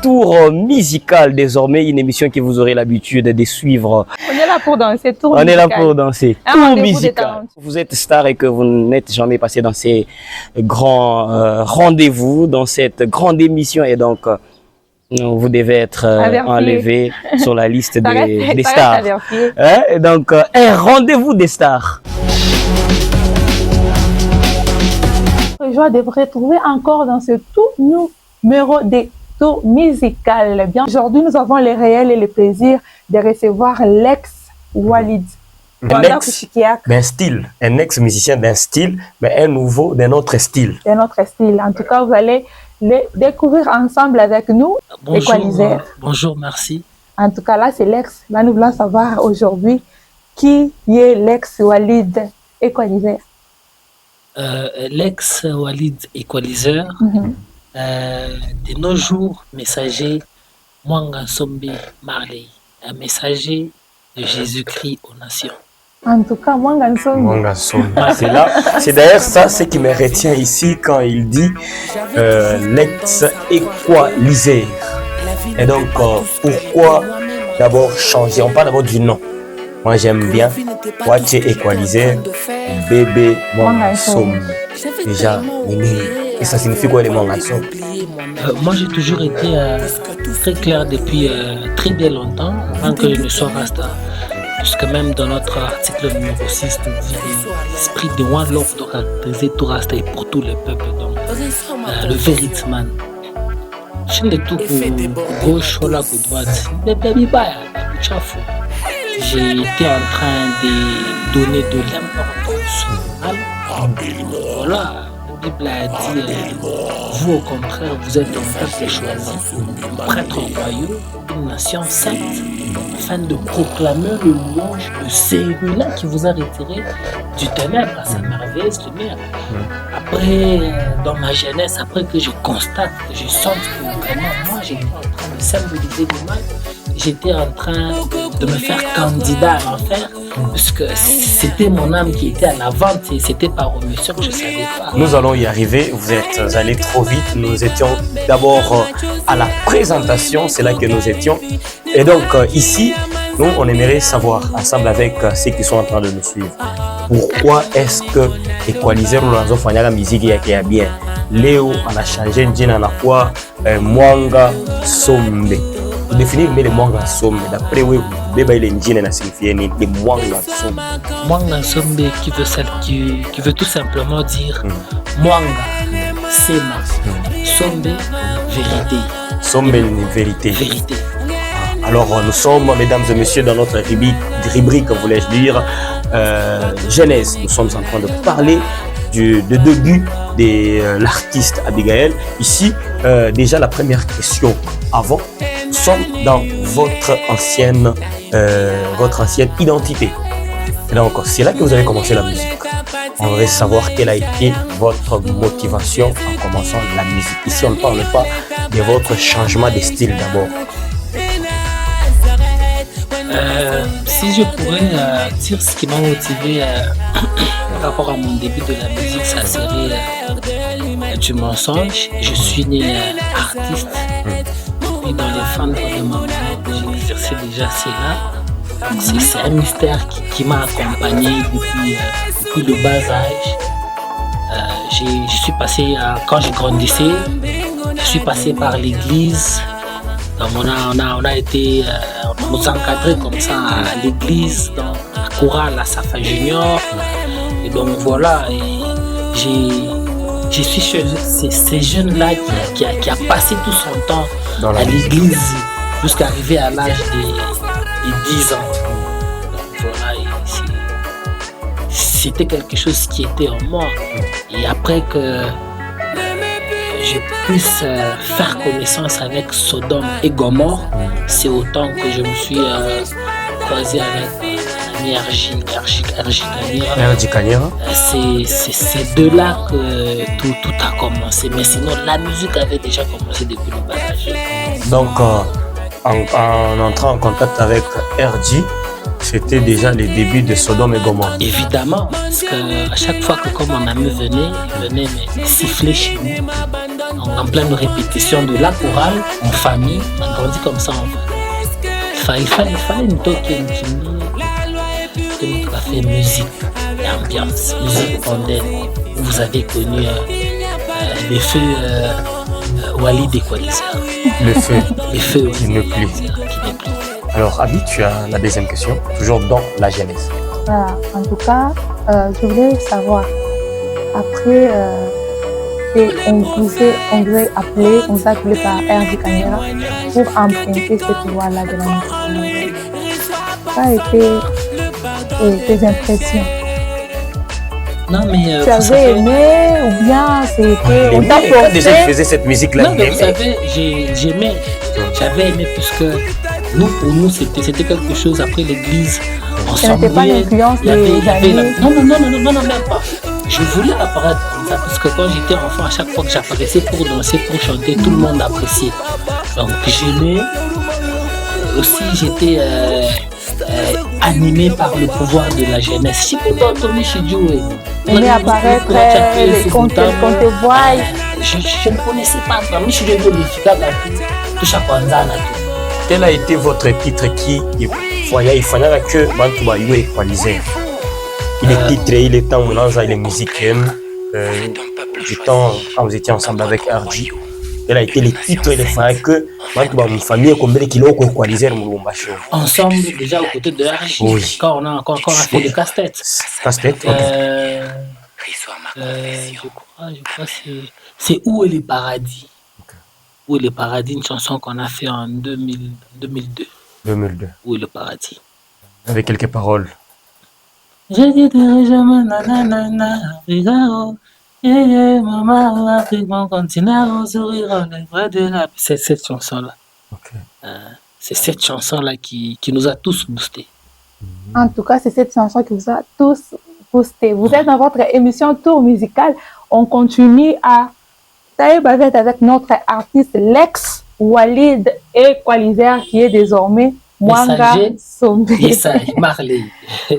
Tour musical désormais, une émission que vous aurez l'habitude de suivre. On est là pour danser, tour On musical. est là pour danser, Un tour rendez-vous musical. des Vous êtes star et que vous n'êtes jamais passé dans ces grands rendez-vous, dans cette grande émission et donc vous devez être enlevé sur la liste des stars. Hein? Et donc un rendez-vous des stars. Joie de vous retrouver encore dans ce tout numéro des tours musical. Bien, aujourd'hui, nous avons le réel et le plaisir de recevoir l'ex-Walid. Un ex-musicien d'un style, mais un nouveau d'un autre style. D'un autre style. En tout cas, vous allez le découvrir ensemble avec nous. Bonjour, bonjour, merci. En tout cas, là, c'est l'ex. Là, nous voulons savoir aujourd'hui qui est l'ex-Walid Equalizer. L'ex-Walid Equalizer, de nos jours, messager Mwanga Sombe Marley, un messager de Jésus-Christ aux nations. En tout cas, Mwanga Sombe. Mwanga Sombe. C'est d'ailleurs ça ce qui me retient ici quand il dit l'ex-Equalizer. Et donc, pourquoi d'abord changer? On parle d'abord du nom. Moi, j'aime bien Wache Equalizer, bébé Mwanga Sombe. Déjà, et ça signifie quoi les Mwanga Sombe? Moi, j'ai toujours été très clair depuis très bien longtemps, avant que je ne sois rasta. Puisque même dans notre article numéro 6, nous dit l'esprit de One Love doit caractériser tout rasta et pour tous les peuples. Donc, le Veritman. Je ne tout pour gauche ou la droite. J'ai été en train de donner de l'importance au mal. Voilà, la Bible a dit, vous au contraire, vous êtes un peuple choisi, prêtre royaux, une nation sainte, afin de proclamer le louange de celui-là qui vous a retiré du ténèbre à sa merveilleuse lumière. Après, dans ma jeunesse, après que je constate, que je sente que vraiment, moi, j'étais en train de symboliser le mal, j'étais en train de me faire candidat à l'enfer, parce que c'était mon âme qui était à la vente et c'était par omission que je ne savais pas. Nous allons y arriver, vous êtes allés trop vite, nous étions d'abord à la présentation, c'est là que nous étions. Et donc ici, nous on aimerait savoir, ensemble avec ceux qui sont en train de nous suivre, pourquoi est-ce que Equalizer ou Lanzo Fanya la musique y a bien Léo on a changé Ndjina à quoi Mwanga Sombe. Pour définir mais le Mwanga Sombe, d'après vous, bébé il est Ndjina na signifié ni le Mwanga Sombe. Mwanga Sombe qui veut tout simplement dire Mwanga, Sema, Sombe, vérité. Sombe une vérité. Vérité. Alors nous sommes, mesdames et messieurs, dans notre rubrique, voulais-je dire, Genèse. Nous sommes en train de parler du début de l'artiste Abigail. Ici, déjà la première question avant, nous sommes dans votre ancienne identité. Et donc, c'est là que vous avez commencé la musique. On voudrait savoir quelle a été votre motivation en commençant la musique. Ici, on ne parle pas de votre changement de style d'abord. Si je pourrais dire ce qui m'a motivé par rapport à mon début de la musique, ça serait du mensonge. Je suis né artiste depuis dans les fans de ma maman. J'ai exercé déjà cela. C'est un mystère qui m'a accompagné depuis le bas âge. Je suis passé, quand je grandissais, je suis passé par l'église. On a été, on nous a encadrés comme ça à l'église, dans la chorale à Safa Junior. Et donc voilà, je suis chez ces jeunes-là qui a passé tout son temps à l'église jusqu'à arriver à l'âge de 10 ans. Donc voilà, c'était quelque chose qui était en moi. Et après que je puisse faire connaissance avec Sodome et Gomorrhe, c'est autant que je me suis croisé avec RJ Kanyera. C'est ces deux-là que tout a commencé. Mais sinon, la musique avait déjà commencé depuis le bas âge. Donc, en entrant en contact avec RJ, c'était déjà les débuts de Sodome et Gomorrhe. Évidemment, parce qu'à chaque fois que comme mon ami venait me siffler chez nous. en pleine répétition de la chorale, en famille, on a grandi comme ça en fait. Il fallait une toque qui a fait musique et ambiance, musique mondaine. Vous avez connu les feux Walid Equalizer. Le feu Les feux qui ne plie. Alors, Abi, tu as la deuxième question, toujours dans la genèse. Voilà. En tout cas, je voulais savoir, après, on vous a appelé par RD Kanyera pour emprunter cette voie-là de la musique. Ça a été tes impressions. Non, mais tu avais aimé ou bien c'était on t'a forcé? Déjà, tu faisais cette musique-là. Non, mais vous savez, j'avais aimé puisque pour nous, c'était quelque chose après l'église. Ce n'était pas l'influence des amis. Non, même pas. Je voulais apparaître comme ça parce que quand j'étais enfant, à chaque fois que j'apparaissais pour danser, pour chanter, tout le monde appréciait. Donc j'aimais. Aussi, j'étais animé par le pouvoir de la jeunesse. Si vous entendez chez Dieu, on est apparaître, qu'on te voit. Je ne connaissais pas. Mais je suis devenu tout chaque fois. Quel a été votre titre qui il fallait que Bantuba Yo Equalizer? Il est titré, il est temps, il est musicain. Du temps, quand vous étiez ensemble avec RG, quel a été les titres il fallait que Bantuba une famille comme qui l'a Equalizer Mulumbacho. Ensemble, déjà aux côtés de RG, oui. Quand on a fait des casse-têtes. Casse-tête, je crois c'est Où est le paradis? Où est le paradis, une chanson qu'on a fait en 2002. 2002. Où est le paradis? Avec quelques paroles. Je dirai jamais nanana, regarde, maman, Afrique, mon continent, sourire, les vrais de la. C'est cette chanson-là. Okay. C'est cette chanson-là qui nous a tous boostés. En tout cas, c'est cette chanson qui vous a tous boostés. Vous êtes dans votre émission Tour Musical. On continue à avec notre artiste Lex Walid Equalizer qui est désormais Mwanga Sombe.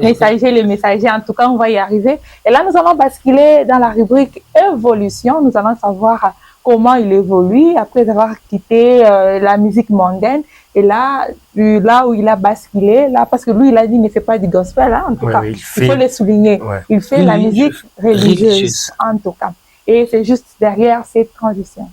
Messager, le messager. En tout cas, on va y arriver. Et là, nous allons basculer dans la rubrique évolution. Nous allons savoir comment il évolue après avoir quitté la musique mondaine. Et là où il a basculé, là, parce que lui, il a dit qu'il ne fait pas du gospel, hein, en tout cas. Il faut le souligner. Ouais. Il fait la musique religieuse, en tout cas. Et c'est juste derrière cette transition.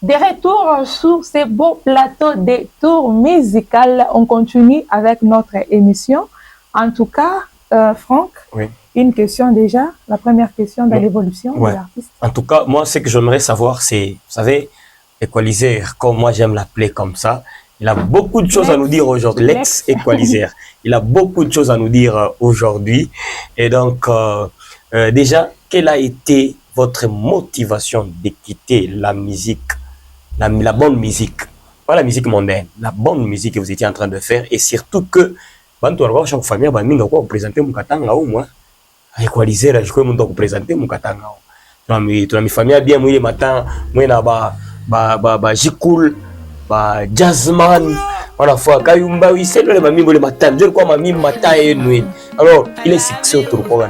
De retour sur ces beaux plateaux de tours musicales, on continue avec notre émission. En tout cas, Franck, oui. Une question déjà, la première question dans l'évolution de l'artiste. En tout cas, moi, ce que j'aimerais savoir, c'est, vous savez, Equalizer, comme moi j'aime l'appeler comme ça, il a beaucoup de choses à nous dire aujourd'hui. Lex Equalizer, il a beaucoup de choses à nous dire aujourd'hui. Et donc, déjà, quelle a été votre motivation de quitter la musique, la bonne musique, pas la musique mondaine, la bonne musique que vous étiez en train de faire, et surtout que, chaque famille, vous présentez mon katanga au moins. Equalizer, je crois que vous présentez mon katanga. Tu as mis famille bien, moi, le matin, moi, na Jikoul, Jazzman, voilà, fois, Kayumba, oui, c'est le mamie, le matin, je crois, mamie, matin et nuit. Alors, il est succès autour de moi,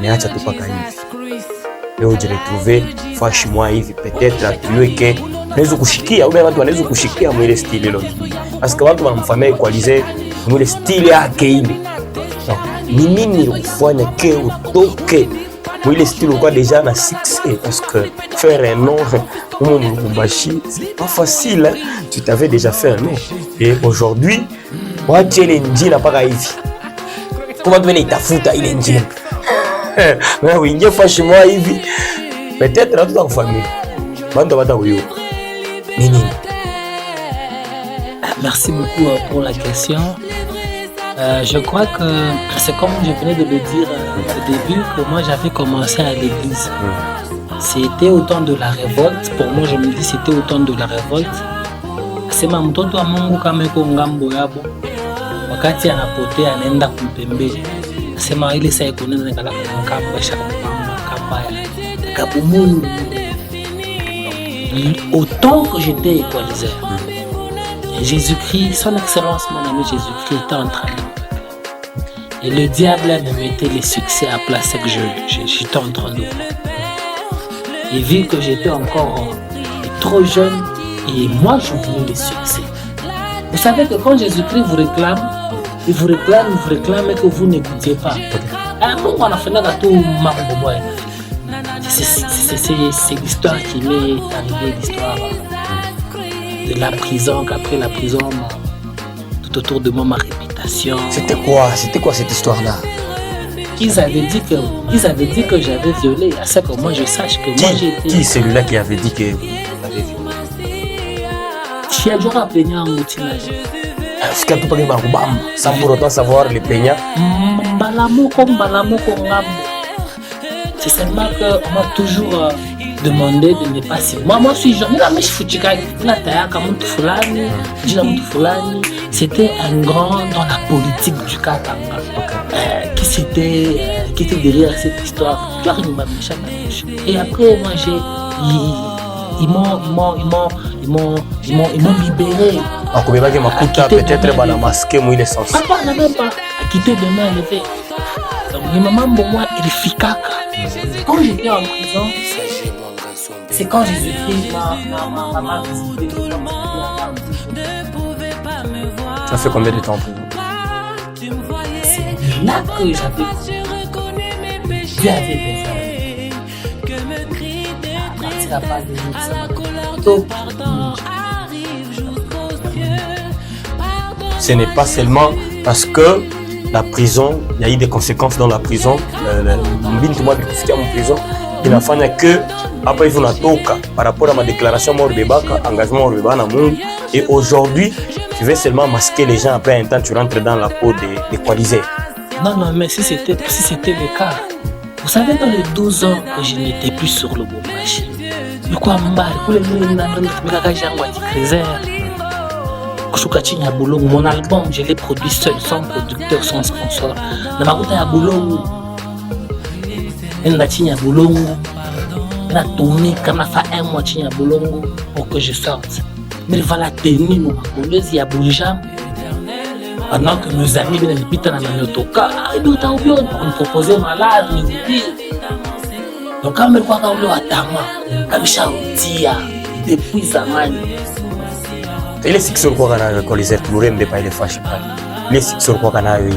mais à chaque fois, et où j'ai retrouvé, franchement, peut-être, que les kushikia, ou bien les kushikia, moi, le style, parce que quand on famille Equalizer, moi, le style est accueilli. Ni nini kufanya ke utoke mwile style kwa déjà na succès, parce que faire un nom comme Lubumbashi c'est pas facile, hein? Tu t'avais déjà fait un nom et aujourd'hui wa challenge na paka hivi comment tu venir tafuta ile njia mais oui nje franchement hivi peut-être dans toute famille bando bata huyo nini. Merci beaucoup pour la question. Je crois que c'est comme je venais de le dire au début, que moi j'avais commencé à l'église. C'était au temps de la révolte. Pour moi, je me dis c'était au temps de la révolte. C'est ma mtoto wa Mungu kama iko ngambo yabo. Wakati anapotea anaenda kumpembele. Sema ile saa iko nenda kala kumkamba shaka ya kabumulu. Autant que j'étais Equalizer. Jésus-Christ, son excellence, mon ami Jésus-Christ était en train. Et le diable me mettait les succès à plat, c'est que j'étais en train de faire. Et vu que j'étais encore trop jeune, et moi je voulais les succès. Vous savez que quand Jésus-Christ vous réclame, il vous réclame et que vous n'écoutiez pas. On a fait tout c'est l'histoire qui m'est arrivée, l'histoire de la prison, qu'après la prison, tout autour de moi, ma réputation. C'était quoi cette histoire-là? Ils avaient dit que j'avais violé, à ce que moi je sache que moi j'ai été... Qui est celui-là qui avait dit que vous avez violé? Je suis toujours appelé en outil. Est-ce que tu peux sans pour autant savoir les plaignants? C'est seulement qu'on m'a toujours demandé de ne pas signer. Moi je suis jeune, mais je suis c'était un grand dans la politique du Katanga qui était derrière cette histoire. Et après, moi ils m'ont libéré. Peut-être la masquer, moi il est censé. Papa n'a même pas quitté de main levée. Donc, les mamans, pour moi, il est efficace. Quand j'étais en prison, c'est quand Jésus-Christ m'a visité. Ça fait combien de temps en prison? C'est là que j'avais Dieu avait ce n'est pas seulement parce que la prison, il y a eu des conséquences dans la prison. Il a fallu que après il faut par rapport à ma déclaration engagement et aujourd'hui tu veux seulement masquer les gens, après un temps tu rentres dans la peau des coalisés. Non, mais si c'était le cas, vous savez, dans les 12 ans que je n'étais plus sur le bon marché, mon album, je l'ai produit seul, sans producteur, sans sponsor. Dans ma route à Boulongo, on a tourné comme on a fait un mois à Boulongo pour que je sorte. Mais il va la tenir, mon Congolaise, il y a Boujam. Pendant que nos amis viennent de Pita dans le Toka, on me proposait malade, on me dit. Donc quand on me voit dans le Atama, comme ça, on dit, depuis Zamani. Il est six sur quoi qu'on les a tourés, mais pas les fâches. Il est six sur quoi qu'on a eu.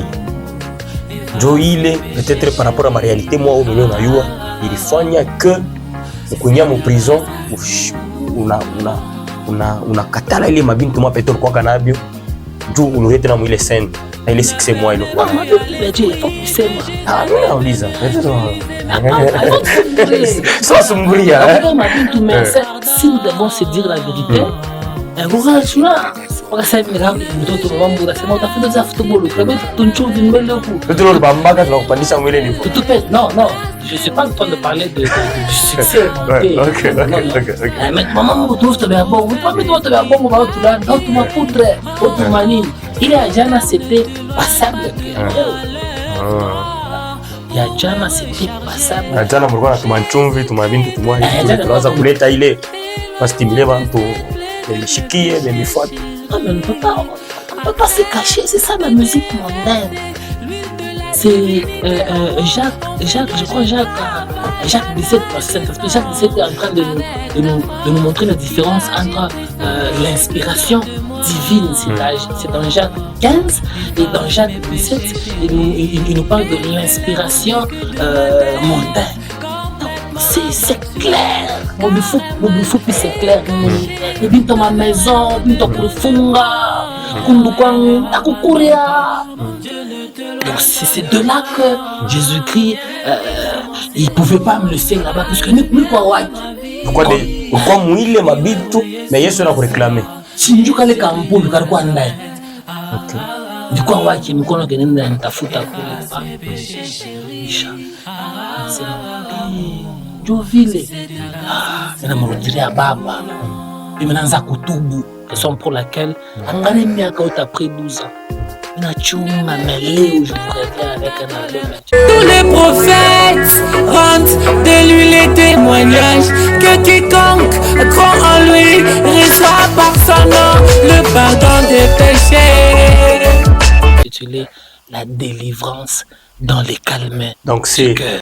Joe, il est peut-être par rapport à ma réalité, moi, au milieu de Nayoua, il faut que nous sommes en prison, on a katala ile mabintu mwa petrol kwa kanabio. Joe, on est dans les scènes. Il est six mois, il est quoi? Ah, non, on dit ça. Sans sombria. Si nous devons se dire la vérité, non, je ne suis pas en train de parler du succès. Il a jamais c'était passable. Ya jana c'était passable. Na jana mlikuwa natuma chumvi, tuma vintu, tuma hivi. Tunaanza kuleta ile bastimule bantu nishikie, nifuate. Non, mais on ne peut pas se cacher, c'est ça la musique mondaine. C'est Jacques 17, parce que Jacques 17 est en train de nous montrer la différence entre l'inspiration divine, c'est dans Jacques 15, et dans Jacques 17, il nous parle de l'inspiration mondaine. C'est clair. Mon bouffou, puis c'est clair. Je viens dans ma maison, je viens pour le funga, donc c'est de là que Jésus-Christ, il ne pouvait pas me laisser là-bas, parce que nous quoi. Pourquoi mouiller ma bite, mais il y a cela pour réclamer. Si nous allons campo, nous allons quoi ndaye. Du coup, on qui nous connaît que nous allons tafuta quoi. Jovile, na mrudiri ya baba, imeanza kutubu, raison pour laquelle angalia miaka après 12 ans. Na mais leo je préviens avec un album. Tous les prophètes rendent de lui les témoignages que quiconque croit en lui reçoit par son nom le pardon des péchés. Intitulé la délivrance dans les calmins Donc du c'est cœur.